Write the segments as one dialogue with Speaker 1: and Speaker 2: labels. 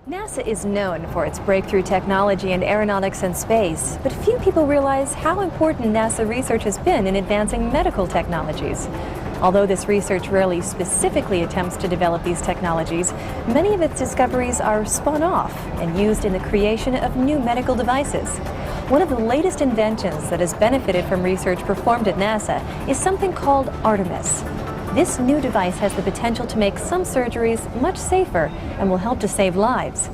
Speaker 1: NASA is known for its breakthrough technology in aeronautics and space, but few people realize how important NASA research has been in advancing medical technologies. Although this research rarely specifically attempts to develop these technologies, many of its discoveries are spun off and used in the creation of new medical devices. One of the latest inventions that has benefited from research performed at NASA is something called Artemis. This new device has the potential to make some surgeries much safer and will help to save lives.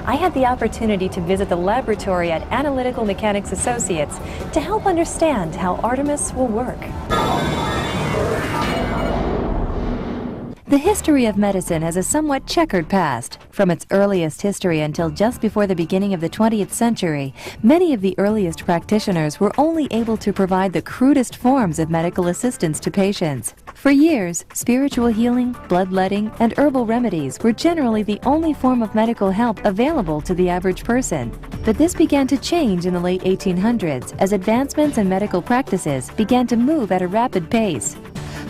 Speaker 1: I had the opportunity to visit the laboratory at Analytical Mechanics Associates to help understand how Artemis will work. The history of medicine has a somewhat checkered past. From its earliest history until just before the beginning of the 20th century, many of the earliest practitioners were only able to provide the crudest forms of medical assistance to patients. For years, spiritual healing, bloodletting, and herbal remedies were generally the only form of medical help available to the average person. But this began to change in the late 1800s as advancements in medical practices began to move at a rapid pace.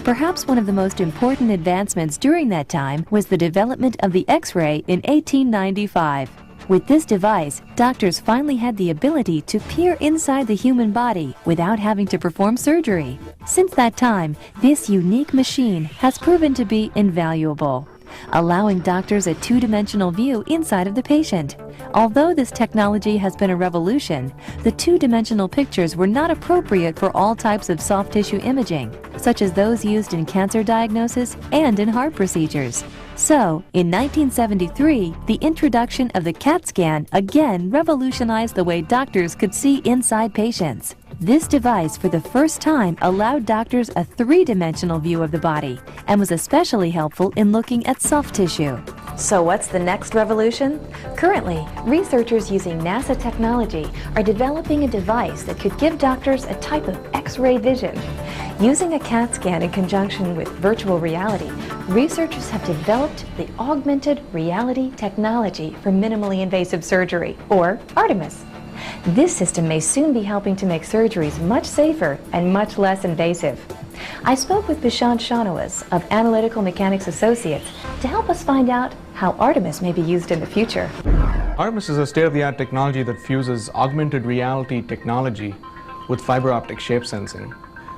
Speaker 1: Perhaps one of the most important advancements during that time was the development of the X-ray in 1895. With this device, doctors finally had the ability to peer inside the human body without having to perform surgery. Since that time, this unique machine has proven to be invaluable, allowing doctors a two-dimensional view inside of the patient. Although this technology has been a revolution, the two-dimensional pictures were not appropriate for all types of soft tissue imaging, such as those used in cancer diagnosis and in heart procedures. So, in 1973, the introduction of the CAT scan again revolutionized the way doctors could see inside patients. This device for the first time allowed doctors a three-dimensional view of the body and was especially helpful in looking at soft tissue. So what's the next revolution? Currently, researchers using NASA technology are developing a device that could give doctors a type of X-ray vision. Using a CAT scan in conjunction with virtual reality, researchers have developed the augmented reality technology for minimally invasive surgery, or Artemis. This system may soon be helping to make surgeries much safer and much less invasive. I spoke with Bishant Shanawaz of Analytical Mechanics Associates to help us find out how Artemis may be used in the future.
Speaker 2: Artemis is a state-of-the-art technology that fuses augmented reality technology with fiber optic shape sensing.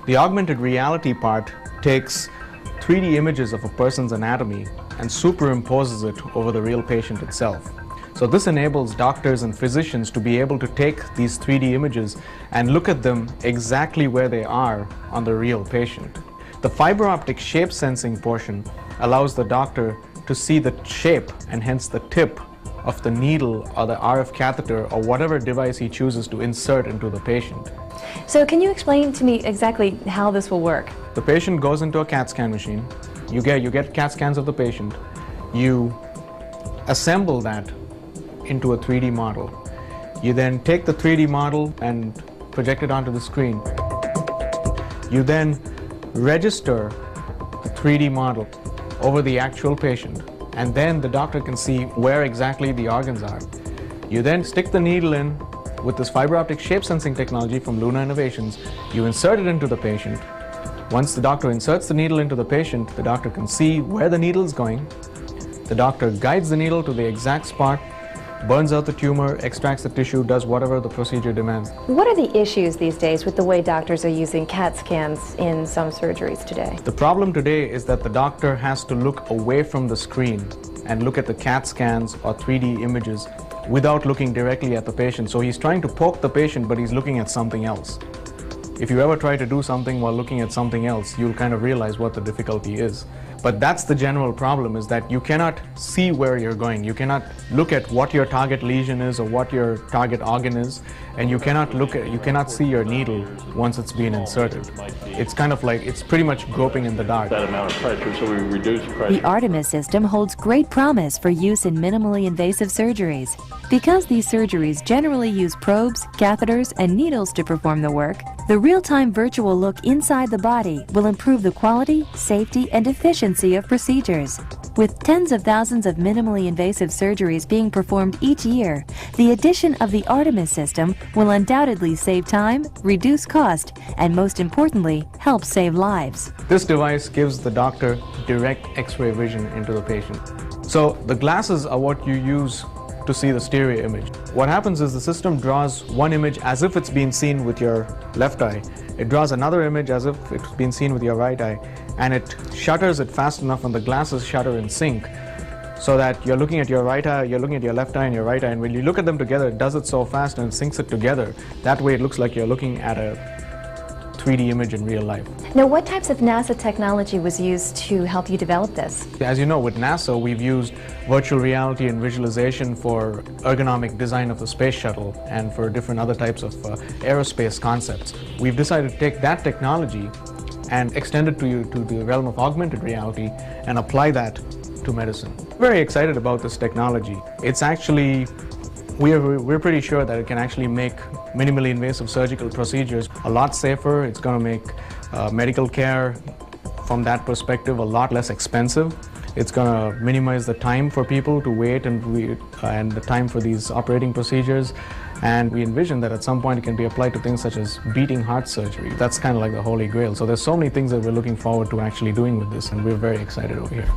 Speaker 2: The augmented reality part takes 3D images of a person's anatomy and superimposes it over the real patient itself. So this enables doctors and physicians to be able to take these 3D images and look at them exactly where they are on the real patient. The fiber optic shape sensing portion allows the doctor to see the shape and hence the tip of the needle or the RF catheter or whatever device he chooses to insert into the patient.
Speaker 1: So can you explain to me exactly how this will work?
Speaker 2: The patient goes into a CAT scan machine. You get CAT scans of the patient. You assemble that into a 3D model. You then take the 3D model and project it onto the screen. You then register the 3D model over the actual patient, and then the doctor can see where exactly the organs are. You then stick the needle in with this fiber optic shape sensing technology from Luna Innovations. You insert it into the patient. Once the doctor inserts the needle into the patient, the doctor can see where the needle is going. The doctor guides the needle to the exact spot, burns out the tumor, extracts the tissue, does whatever the procedure demands.
Speaker 1: What are the issues these days with the way doctors are using CAT scans in some surgeries today?
Speaker 2: The problem today is that the doctor has to look away from the screen and look at the CAT scans or 3D images without looking directly at the patient. So he's trying to poke the patient, but he's looking at something else. If you ever try to do something while looking at something else, you'll kind of realize what the difficulty is. But that's the general problem, is that you cannot see where you're going. You cannot look at what your target lesion is or what your target organ is, and you cannot see your needle once it's been inserted. It's kind of like, it's pretty much groping in the dark.
Speaker 3: That amount of pressure, so we reduce pressure.
Speaker 1: The Artemis system holds great promise for use in minimally invasive surgeries. Because these surgeries generally use probes, catheters, and needles to perform the work, the real-time virtual look inside the body will improve the quality, safety, and efficiency of procedures. With tens of thousands of minimally invasive surgeries being performed each year, the addition of the Artemis system will undoubtedly save time, reduce cost, and most importantly, help save lives.
Speaker 2: This device gives the doctor direct X-ray vision into the patient. So the glasses are what you use to see the stereo image. What happens is the system draws one image as if it's been seen with your left eye. It draws another image as if it's been seen with your right eye, and it shutters it fast enough, and the glasses shutter in sync, so that you're looking at your right eye, you're looking at your left eye and your right eye, and when you look at them together, it does it so fast and it syncs it together. That way it looks like you're looking at a 3D image in real life.
Speaker 4: Now, what types of NASA technology was used to help you develop this?
Speaker 2: As you know, with NASA, we've used virtual reality and visualization for ergonomic design of the space shuttle and for different other types of aerospace concepts. We've decided to take that technology and extend it to the realm of augmented reality and apply that to medicine. Very excited about this technology. It's actually, we're pretty sure that it can actually make minimally invasive surgical procedures a lot safer. It's going to make medical care from that perspective a lot less expensive. It's going to minimize the time for people to wait and the time for these operating procedures. And we envision that at some point it can be applied to things such as beating heart surgery. That's kind of like the holy grail. So there's so many things that we're looking forward to actually doing with this, and we're very excited over here.